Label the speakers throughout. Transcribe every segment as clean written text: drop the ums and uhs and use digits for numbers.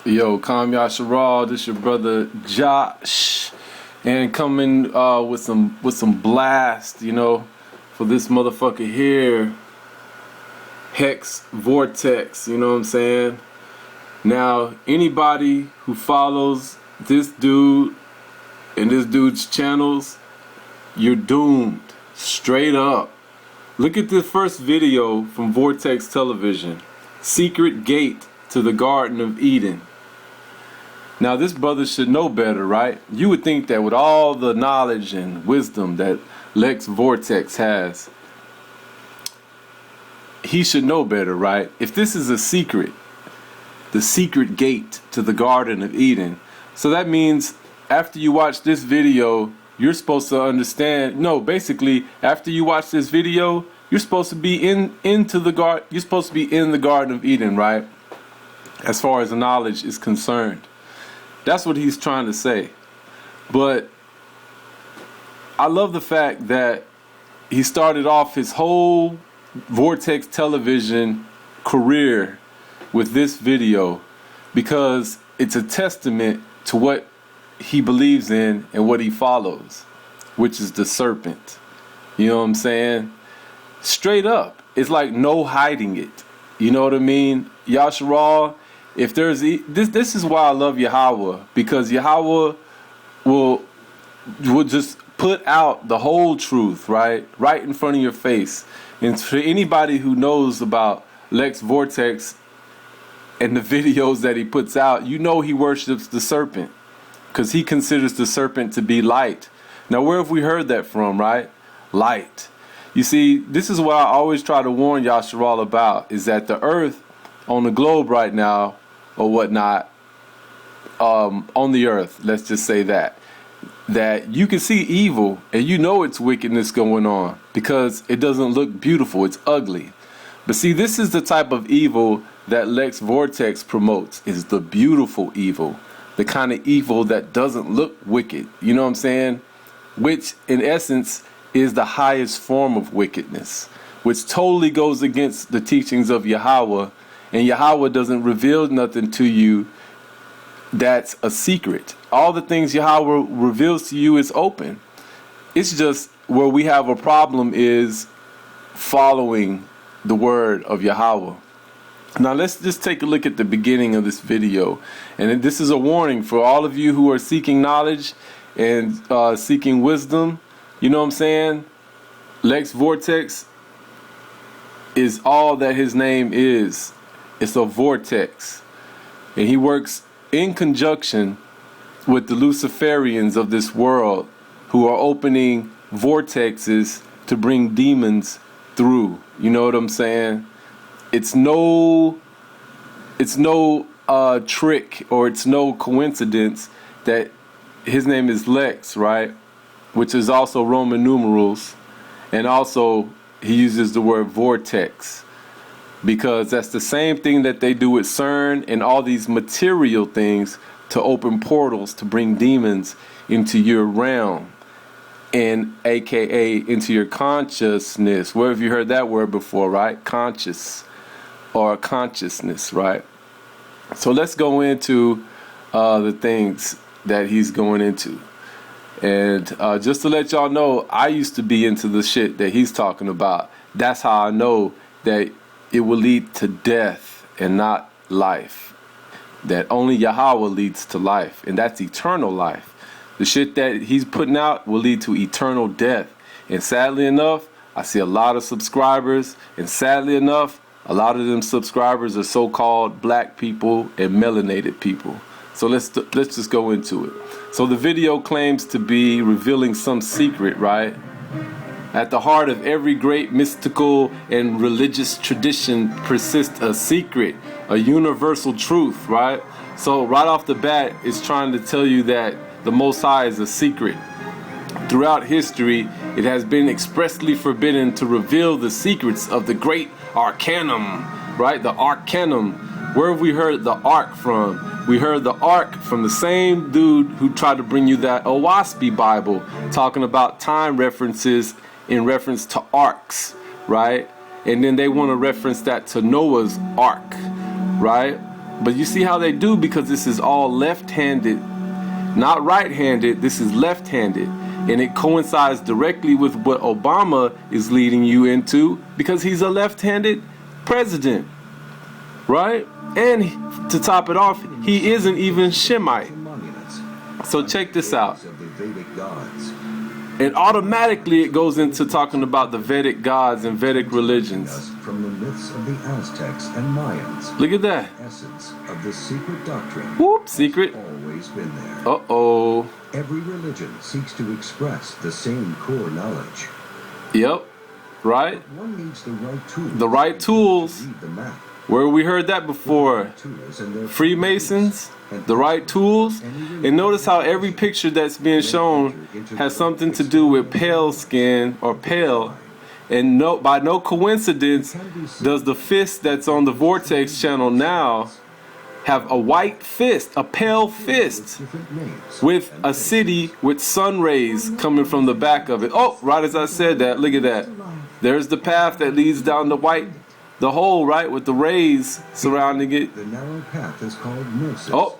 Speaker 1: Yo, JAHsh, this your brother JAHsh, and coming with some blast, for this motherfucker here, Lex Vortex. You know what I'm saying? Now, anybody who follows this dude and this dude's channels, you're doomed, straight up. Look at the first video from Vortex Television, Secret Gate to the Garden of Eden. Now this brother should know better, right? You would think that with all the knowledge and wisdom that Lex Vortex has, he should know better, right? If this is a secret, the secret gate to the Garden of Eden, so that means after you watch this video, you're supposed to understand. No, basically, after you watch this video, you're supposed to be into the garden. You're supposed to be in the Garden of Eden, right? As far as the knowledge is concerned. That's what he's trying to say. But I love the fact that he started off his whole Vortex Television career with this video, because it's a testament to what he believes in and what he follows, which is the serpent. You know what I'm saying? Straight up. It's like no hiding it. You know what I mean? JAHsh, if there's this is why I love Yahweh, because Yahweh will just put out the whole truth, right in front of your face. And for anybody who knows about Lex Vortex and the videos that he puts out, you know he worships the serpent, because he considers the serpent to be light. Now, where have we heard that from, right? Light. You see, this is what I always try to warn JAHsh about, is that the earth on the globe right now, or whatnot, on the earth, let's just say that you can see evil and you know it's wickedness going on because it doesn't look beautiful, it's ugly. But see, this is the type of evil that Lex Vortex promotes, is the beautiful evil, the kind of evil that doesn't look wicked, you know what I'm saying? Which in essence is the highest form of wickedness, which totally goes against the teachings of Yahweh. And Yahweh doesn't reveal nothing to you that's a secret. All the things Yahweh reveals to you is open. It's just where we have a problem is following the word of Yahweh. Now let's just take a look at the beginning of this video. And this is a warning for all of you who are seeking knowledge and seeking wisdom. You know what I'm saying? Lex Vortex is all that his name is. It's a vortex, and he works in conjunction with the Lucifarians of this world, who are opening vortexes to bring demons through. You know what I'm saying? It's no trick, or it's no coincidence that his name is Lex, right? Which is also Roman numerals, and also he uses the word vortex, because that's the same thing that they do with CERN and all these material things to open portals to bring demons into your realm, and aka into your consciousness. Where have you heard that word before, right? Conscious or consciousness, right? So let's go into the things that he's going into. And just to let y'all know, I used to be into the shit that he's talking about. That's how I know that it will lead to death and not life. That only Yahweh leads to life, and that's eternal life. The shit that he's putting out will lead to eternal death. And sadly enough, I see a lot of subscribers, and sadly enough, a lot of them subscribers are so-called black people and melanated people. So let's just go into it. So the video claims to be revealing some secret, right? At the heart of every great mystical and religious tradition persists a secret, a universal truth, right? So right off the bat, it's trying to tell you that the Most High is a secret. Throughout history, it has been expressly forbidden to reveal the secrets of the great arcanum, right? The arcanum. Where have we heard the ark from? We heard the ark from the same dude who tried to bring you that Owaspy Bible, talking about time references in reference to arcs, right? And then they want to reference that to Noah's ark, right? But you see how they do, because this is all left-handed, not right-handed. This is left-handed, and it coincides directly with what Obama is leading you into, because he's a left-handed president, right? And to top it off, he isn't even Shemite. So check this out. And automatically it goes into talking about the Vedic gods and Vedic religions.
Speaker 2: From the myths of the Aztecs and Mayans.
Speaker 1: Look at that.
Speaker 2: The essence of the secret doctrine.
Speaker 1: Whoop, secret.
Speaker 2: Always been there.
Speaker 1: Uh-oh.
Speaker 2: Every religion seeks to express the same core knowledge.
Speaker 1: Yep. Right?
Speaker 2: One needs the right tools.
Speaker 1: The right tools. Where we heard that before. Freemasons. The right tools. And notice how every picture that's being shown has something to do with pale skin or pale. And by no coincidence does the fist that's on the Vortex channel now have a white fist, a pale fist, with a city with sun rays coming from the back of it. Oh, right as I said that, look at that. There's the path that leads down the hole, right, with the rays surrounding it.
Speaker 2: The narrow path is called Gnosis.
Speaker 1: Oh,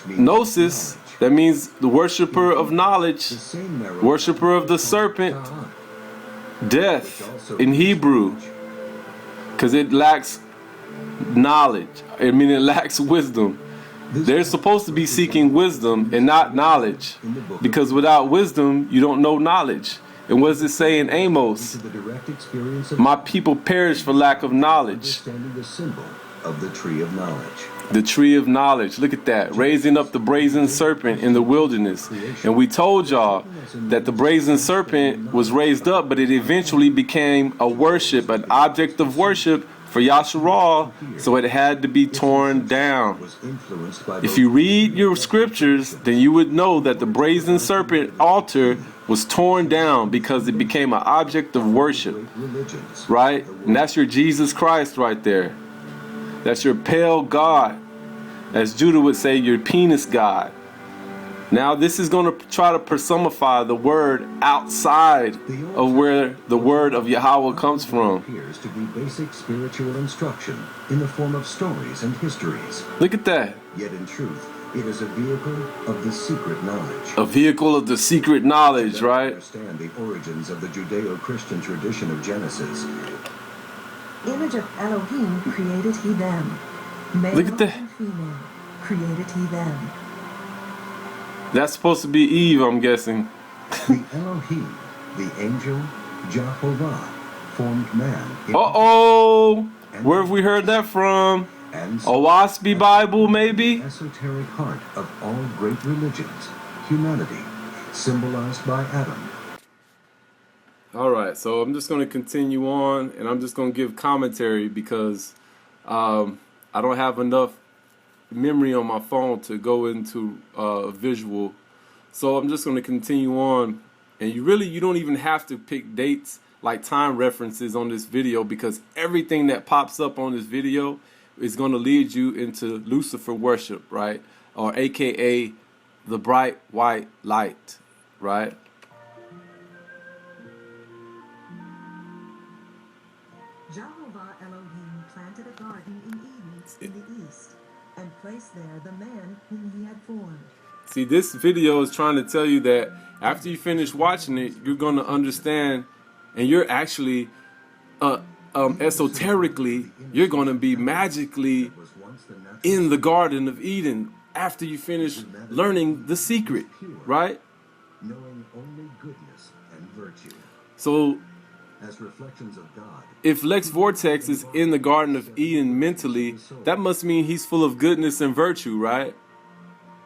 Speaker 1: Gnosis, that means the worshiper of knowledge, worshiper of the serpent, death in Hebrew, because it lacks knowledge. I mean, it lacks wisdom. They're supposed to be seeking wisdom and not knowledge, because without wisdom you don't know knowledge. And what does it say in Amos? My people perish for lack of knowledge.
Speaker 2: The symbol of the tree of knowledge.
Speaker 1: The tree of knowledge. Look at that. Raising up the brazen serpent in the wilderness. And we told y'all that the brazen serpent was raised up, but it eventually became a worship, an object of worship for Yahshua, so it had to be torn down. If you read your scriptures, then you would know that the brazen serpent altar was torn down because it became an object of worship, right? And that's your Jesus Christ right there. That's your pale God. As Judah would say, your penis God. Now this is going to try to personify the word outside of where the word of Yahweh comes from.
Speaker 2: Appears to be basic spiritual instruction in the form of stories and histories.
Speaker 1: Look at that.
Speaker 2: Yet in truth, it is a vehicle of the secret knowledge.
Speaker 1: A vehicle of the secret knowledge, right?
Speaker 2: Understand the origins of the Judeo-Christian tradition of Genesis.
Speaker 3: Image of Elohim created he them. Male
Speaker 1: Look at that.
Speaker 3: and female created he them.
Speaker 1: That's supposed to be Eve, I'm guessing.
Speaker 2: The Elohim, the angel, Jehovah, formed man.
Speaker 1: Uh-oh! Where have we heard that from?
Speaker 2: And
Speaker 1: A Waspy Bible, maybe?
Speaker 2: esoteric heart of all great religions, humanity, symbolized by Adam.
Speaker 1: Alright, so I'm just going to continue on, and I'm just going to give commentary because I don't have enough memory on my phone to go into visual. So I'm just going to continue on, and you don't even have to pick dates like time references on this video, because everything that pops up on this video is going to lead you into Lucifer worship, right? Or aka the bright white light, right?
Speaker 3: Jehovah Elohim planted a garden in Eden in the east, and placed there the man whom he had formed.
Speaker 1: See, this video is trying to tell you that after you finish watching it, you're going to understand, and you're actually, esoterically, you're going to be magically in the Garden of Eden after you finish learning the secret, right?
Speaker 2: Knowing only goodness and virtue.
Speaker 1: So,
Speaker 2: As reflections of God.
Speaker 1: if Lex Vortex is in the Garden of Eden mentally, that must mean he's full of goodness and virtue, right?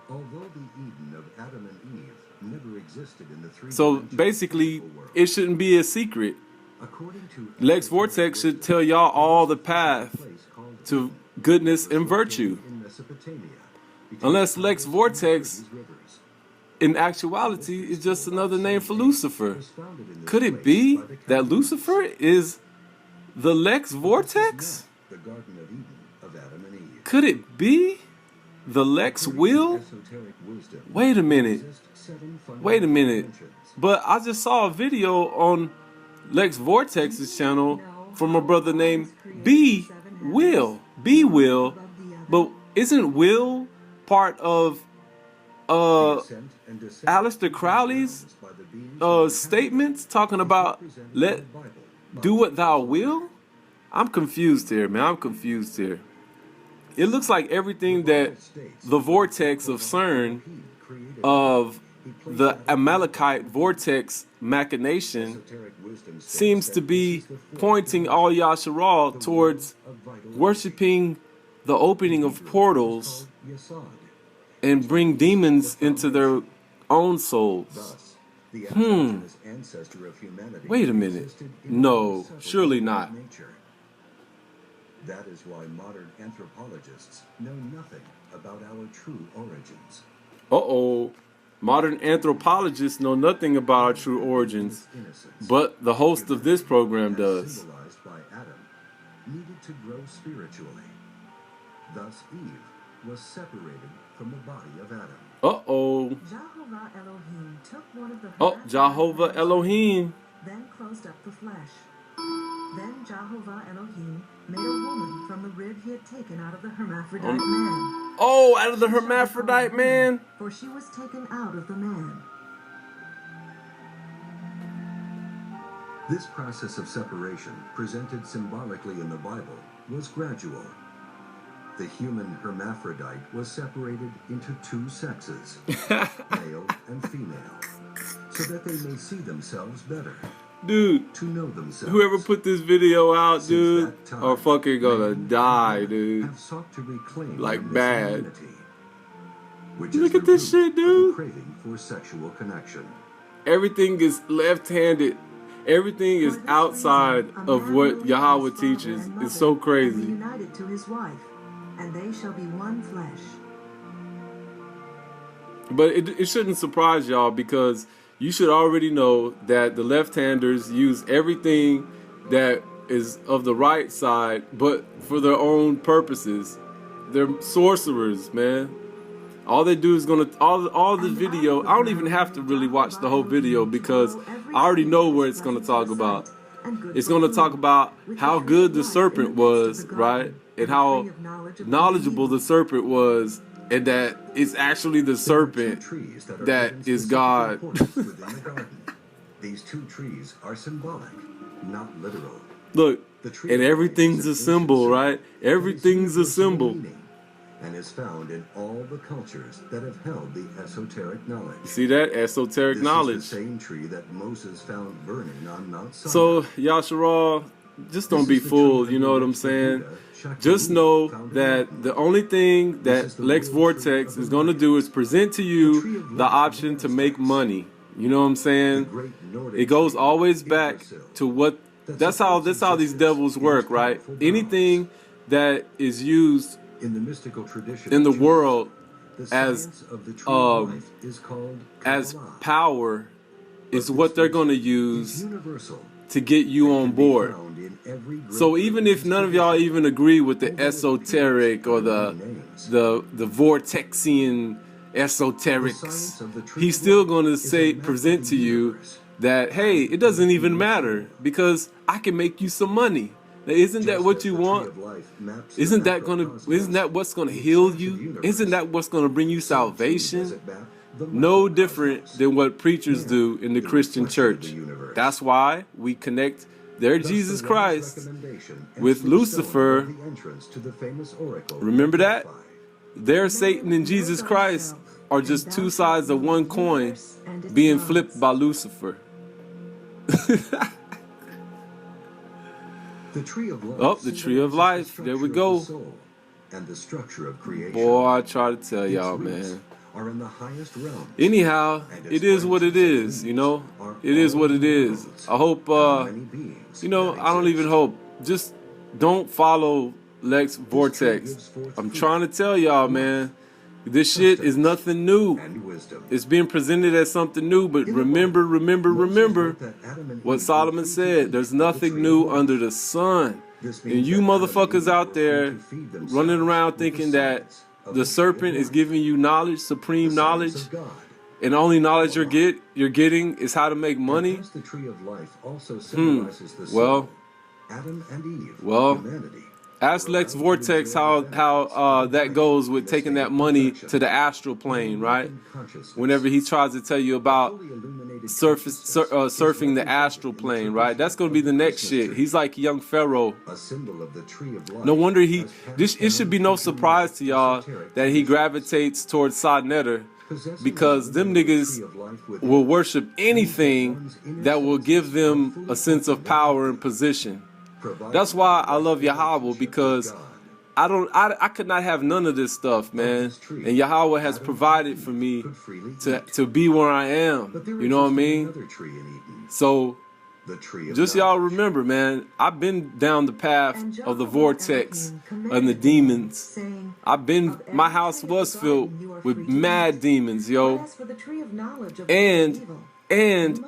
Speaker 2: Although the Eden of Adam and Eve never existed in the three.
Speaker 1: So basically, it shouldn't be a secret.
Speaker 2: According to
Speaker 1: Lex Vortex should tell y'all all the path to goodness and virtue.
Speaker 2: in Mesopotamia.
Speaker 1: Unless Lex Vortex, in actuality, is just another name for Lucifer. Could it be that Lucifer is the Lex Vortex?
Speaker 2: The Garden of Eden of Adam and Eve.
Speaker 1: Could it be the Lex Will?
Speaker 2: Esoteric wisdom.
Speaker 1: Wait a minute.
Speaker 2: Exist 7
Speaker 1: Wait a minute.
Speaker 2: dimensions.
Speaker 1: But I just saw a video on Lex Vortex's channel from a brother named B Will. But isn't will part of
Speaker 2: The ascent and descent
Speaker 1: Aleister Crowley's
Speaker 2: by the beings of the
Speaker 1: statements talking about
Speaker 2: represented
Speaker 1: let
Speaker 2: in the Bible by
Speaker 1: do what thou will? I'm confused here, man. I'm confused here. It looks like everything that the vortex of CERN, of the Amalekite vortex machination,
Speaker 2: esoteric wisdom states
Speaker 1: seems
Speaker 2: that
Speaker 1: to be
Speaker 2: this is the fourth
Speaker 1: pointing all Yasharal towards
Speaker 2: of vital
Speaker 1: worshiping the opening of portals
Speaker 2: Yesod.
Speaker 1: and bring demons into their own souls.
Speaker 2: Thus, the androgynous ancestor of humanity
Speaker 1: Wait a minute.
Speaker 2: existed in
Speaker 1: No,
Speaker 2: inseparable
Speaker 1: surely
Speaker 2: with
Speaker 1: not.
Speaker 2: nature. That is why modern anthropologists know nothing about our true origins.
Speaker 1: Uh-oh. Modern anthropologists know nothing about our true origins,
Speaker 2: Innocence,
Speaker 1: but the host of this program
Speaker 2: as
Speaker 1: does.
Speaker 2: symbolized by Adam, needed to grow spiritually. Thus, Eve was separated from the body of Adam.
Speaker 1: Uh-oh.
Speaker 3: Jehovah Elohim took one of the
Speaker 1: Oh,
Speaker 3: hermaphrodites
Speaker 1: Jehovah Elohim.
Speaker 3: then closed up the flesh. Then Jehovah Elohim made a woman from the rib he had taken out of the hermaphrodite man.
Speaker 1: Oh, out of the
Speaker 3: She shall be called
Speaker 1: hermaphrodite
Speaker 3: woman,
Speaker 1: man.
Speaker 3: for she was taken out of the man.
Speaker 2: This process of separation, presented symbolically in the Bible, was gradual. The human hermaphrodite was separated into two sexes, male and female, so that they may see themselves better,
Speaker 1: Dude,
Speaker 2: to know themselves.
Speaker 1: whoever put this video out,
Speaker 2: Since
Speaker 1: dude,
Speaker 2: that time,
Speaker 1: are fucking gonna
Speaker 2: men
Speaker 1: die,
Speaker 2: and women
Speaker 1: dude.
Speaker 2: have sought to reclaim
Speaker 1: Like
Speaker 2: their
Speaker 1: bad.
Speaker 2: missing unity, which
Speaker 1: Look
Speaker 2: is
Speaker 1: at
Speaker 2: the
Speaker 1: this
Speaker 2: root
Speaker 1: shit,
Speaker 2: of the
Speaker 1: dude.
Speaker 2: craving for sexual connection.
Speaker 1: Everything is left-handed. Everything is
Speaker 3: For this
Speaker 1: outside
Speaker 3: reason, a
Speaker 1: of
Speaker 3: man
Speaker 1: what
Speaker 3: will leave
Speaker 1: Yahweh
Speaker 3: his father
Speaker 1: teaches.
Speaker 3: and
Speaker 1: It's so
Speaker 3: mother,
Speaker 1: crazy.
Speaker 3: and be united to his wife, and they shall be one flesh.
Speaker 1: But it shouldn't surprise y'all, because you should already know that the left-handers use everything that is of the right side, but for their own purposes. They're sorcerers, man. All they do is all the video. I don't even have to really watch the whole video, because I already know what it's gonna talk about. It's gonna talk about how good the serpent was, right? And how knowledgeable the serpent was, and that it's actually the serpent
Speaker 2: Trees that are
Speaker 1: that
Speaker 2: given
Speaker 1: is
Speaker 2: specific
Speaker 1: God.
Speaker 2: importance within the garden. These two trees are symbolic, not literal.
Speaker 1: Look,
Speaker 2: The tree
Speaker 1: and
Speaker 2: of life
Speaker 1: everything's
Speaker 2: is
Speaker 1: a
Speaker 2: an
Speaker 1: symbol,
Speaker 2: ancient
Speaker 1: right?
Speaker 2: symbol that has
Speaker 1: Everything's a
Speaker 2: universal
Speaker 1: symbol.
Speaker 2: meaning and is found in all the cultures that have held the esoteric knowledge.
Speaker 1: See that? Esoteric
Speaker 2: This
Speaker 1: knowledge.
Speaker 2: is the same tree that Moses found burning on Mount Sinai.
Speaker 1: So, Yasharal, just don't be fooled, you know what I'm saying? Just know that the only thing that Lex Vortex is going to do is present to you the option to make money. You know what I'm saying? It goes always back to what, that's how these devils work, right? Anything that is used
Speaker 2: in the mystical tradition
Speaker 1: in the
Speaker 2: of Judaism,
Speaker 1: world
Speaker 2: the
Speaker 1: as,
Speaker 2: science of the tree of life is called
Speaker 1: as
Speaker 2: Kabbalah.
Speaker 1: power is
Speaker 2: But
Speaker 1: what
Speaker 2: this
Speaker 1: they're going to
Speaker 2: wisdom
Speaker 1: use
Speaker 2: is universal
Speaker 1: to get you
Speaker 2: and
Speaker 1: on
Speaker 2: can be
Speaker 1: board.
Speaker 2: found in every great
Speaker 1: So even if
Speaker 2: religious
Speaker 1: none of y'all
Speaker 2: tradition,
Speaker 1: even agree with the
Speaker 2: although it
Speaker 1: esoteric or
Speaker 2: appears
Speaker 1: the
Speaker 2: in many names,
Speaker 1: the vortexian
Speaker 2: the
Speaker 1: esoterics,
Speaker 2: science of the tree
Speaker 1: he's
Speaker 2: of
Speaker 1: still
Speaker 2: life
Speaker 1: going to
Speaker 2: is a
Speaker 1: say,
Speaker 2: map
Speaker 1: present
Speaker 2: of
Speaker 1: to
Speaker 2: the
Speaker 1: you
Speaker 2: universe.
Speaker 1: that, hey, it doesn't even matter, because I can make you some money. Now, isn't that
Speaker 2: Just
Speaker 1: what
Speaker 2: as
Speaker 1: you
Speaker 2: the tree
Speaker 1: want?
Speaker 2: of life maps the
Speaker 1: Isn't that
Speaker 2: macrocosmos,
Speaker 1: what's gonna
Speaker 2: the
Speaker 1: heal
Speaker 2: expansive
Speaker 1: you?
Speaker 2: universe,
Speaker 1: Isn't that what's gonna bring you
Speaker 2: so too does
Speaker 1: salvation?
Speaker 2: it map the
Speaker 1: No
Speaker 2: microcosmos.
Speaker 1: different than what preachers
Speaker 2: Man,
Speaker 1: do in the
Speaker 2: the
Speaker 1: Christian
Speaker 2: reflection of
Speaker 1: church.
Speaker 2: the universe.
Speaker 1: That's why we connect their
Speaker 2: Thus,
Speaker 1: Jesus
Speaker 2: the wise
Speaker 1: Christ
Speaker 2: recommendation and
Speaker 1: with
Speaker 2: sweet
Speaker 1: Lucifer.
Speaker 2: stone of the entrance to the famous oracle
Speaker 1: Remember
Speaker 2: in
Speaker 1: that?
Speaker 2: Delphi.
Speaker 1: Their Satan and Jesus Christ are just two sides of one coin being flipped by Lucifer.
Speaker 2: The tree of life.
Speaker 1: Oh, the tree of life.
Speaker 2: symbolizes the
Speaker 1: There we
Speaker 2: structure
Speaker 1: go.
Speaker 2: of the soul and the structure of creation.
Speaker 1: Boy, I try to tell
Speaker 2: Its
Speaker 1: y'all,
Speaker 2: roots
Speaker 1: man.
Speaker 2: are in the highest realms.
Speaker 1: Anyhow,
Speaker 2: And
Speaker 1: it
Speaker 2: its
Speaker 1: is what it
Speaker 2: branches and
Speaker 1: is, you know?
Speaker 2: leaves are
Speaker 1: It is
Speaker 2: all
Speaker 1: what it is.
Speaker 2: worlds
Speaker 1: I hope,
Speaker 2: and many beings
Speaker 1: you know,
Speaker 2: that
Speaker 1: I don't even
Speaker 2: exist.
Speaker 1: hope. Just don't follow Lex Vortex.
Speaker 2: gives forth
Speaker 1: I'm
Speaker 2: fruit,
Speaker 1: trying to tell y'all, man. This shit is nothing new.
Speaker 2: and wisdom.
Speaker 1: It's being presented as something new, but
Speaker 2: In the
Speaker 1: remember,
Speaker 2: Bible,
Speaker 1: remember,
Speaker 2: Moses
Speaker 1: remember
Speaker 2: wrote that Adam and
Speaker 1: what
Speaker 2: Eve
Speaker 1: Solomon
Speaker 2: were free to
Speaker 1: said.
Speaker 2: eat
Speaker 1: There's
Speaker 2: of the
Speaker 1: nothing
Speaker 2: tree of
Speaker 1: new
Speaker 2: life.
Speaker 1: under the sun.
Speaker 2: This
Speaker 1: And
Speaker 2: means
Speaker 1: you
Speaker 2: that Adam and
Speaker 1: motherfuckers
Speaker 2: Eve
Speaker 1: out
Speaker 2: were
Speaker 1: there
Speaker 2: free to feed themselves
Speaker 1: running around
Speaker 2: with the
Speaker 1: thinking that
Speaker 2: science of
Speaker 1: the
Speaker 2: the tree of
Speaker 1: serpent is
Speaker 2: life,
Speaker 1: giving you knowledge,
Speaker 2: the
Speaker 1: supreme
Speaker 2: science
Speaker 1: knowledge,
Speaker 2: of God.
Speaker 1: and the only knowledge you're getting is how to make money.
Speaker 2: Because the tree of life also symbolizes the soul,
Speaker 1: Well,
Speaker 2: Adam and Eve,
Speaker 1: well,
Speaker 2: humanity,
Speaker 1: Ask Lex Vortex how that goes with taking that money to the astral plane, right? Whenever he tries to tell you about surfing the astral plane, right? That's going to be the next shit. He's like young Pharaoh. No wonder it should be no surprise to y'all that he gravitates towards Sadnetter, because them niggas will worship anything that will give them a sense of power and position. That's why I love Yahweh, because I could not have none of this stuff, man. And Yahweh has provided for me to be where I am. You know what I mean? So just y'all remember, man, I've been down the path of the vortex and the demons. My house was filled with mad demons, yo. And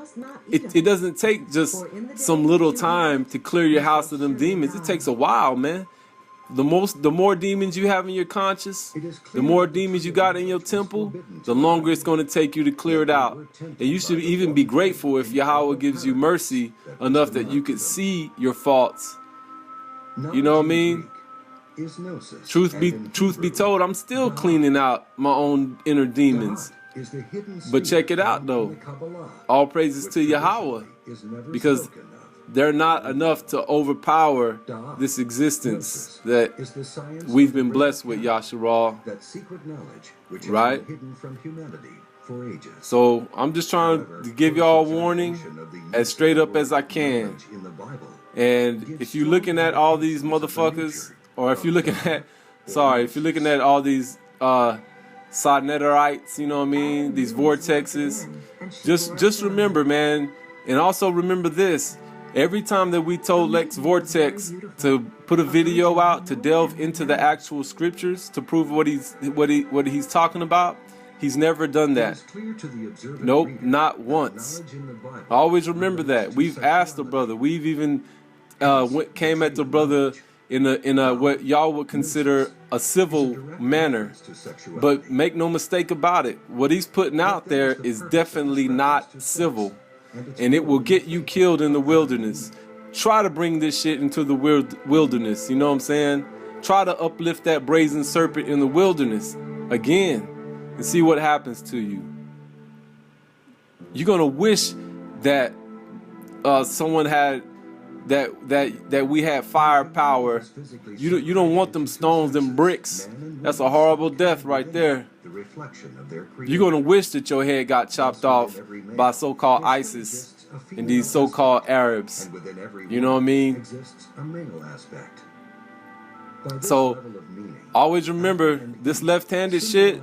Speaker 1: it doesn't take just some little time to clear your house of them demons. It takes a while, man. The more demons you have in your conscious, the more demons you got in your temple, the longer it's going to take you to clear it out. And you should even be grateful if Yahweh gives you mercy enough that you could see your faults. You know what I mean? Truth be told, I'm still cleaning out my own inner demons. But check it out, though. All praises to Yahweh, because they're not enough to overpower this existence that we've been blessed with, Yasharal. Right? So I'm just trying to give y'all a warning as straight up as I can. And if you're looking at all these motherfuckers, or if you're looking at all these Sadnetterites, you know what I mean, these vortexes, just remember, man, and also remember this. Every time that we told Lex Vortex to put a video out to delve into the actual scriptures to prove what he's talking about, he's never done that. Nope, not once. Always remember that. We've asked the brother. We've even came at the brother in a what y'all would consider a civil manner. But make no mistake about it, what he's putting out there is definitely not civil. And it will get you killed in the wilderness. Try to bring this shit into the wilderness, you know what I'm saying? Try to uplift that brazen serpent in the wilderness again and see what happens to you. You're gonna wish that someone had that we had firepower. You don't want them stones, them bricks. That's a horrible death right there. You're going to wish that your head got chopped off by so-called ISIS and these so-called Arabs. You know what I mean? So always remember, this left-handed shit,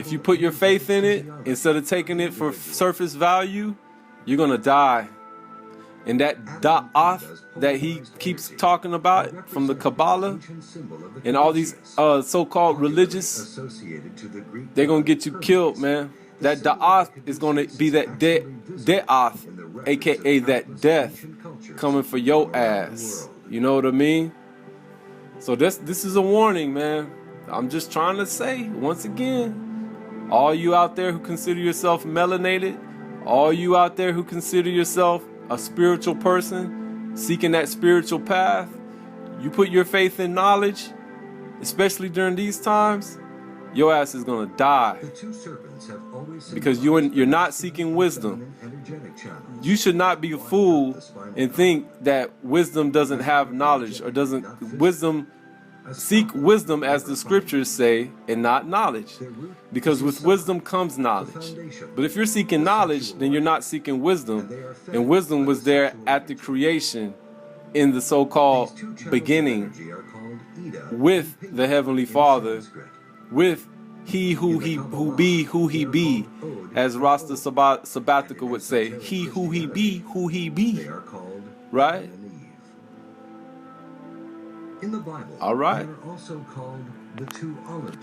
Speaker 1: if you put your faith in it instead of taking it for surface value, you're going to die. And that da'ath that he keeps talking about from the Kabbalah and all these so-called religious, they're going to get you killed, man. That da'ath is going to be that de'ath, a.k.a. that death coming for your ass. You know what I mean? So this is a warning, man. I'm just trying to say, once again, all you out there who consider yourself melanated, all you out there who consider yourself a spiritual person seeking that spiritual path, you put your faith in knowledge, especially during these times, your ass is gonna die, because you're not seeking wisdom. You should not be a fool and think that wisdom doesn't have knowledge, or seek wisdom as the scriptures say, and not knowledge, because with wisdom comes knowledge. But if you're seeking knowledge, then you're not seeking wisdom, and wisdom was there at the creation in the so-called beginning with the Heavenly Father, with he who be, as Rasta Sabbatica would say, he be, right?
Speaker 2: In the Bible,
Speaker 1: all right.
Speaker 2: they are also called the two olive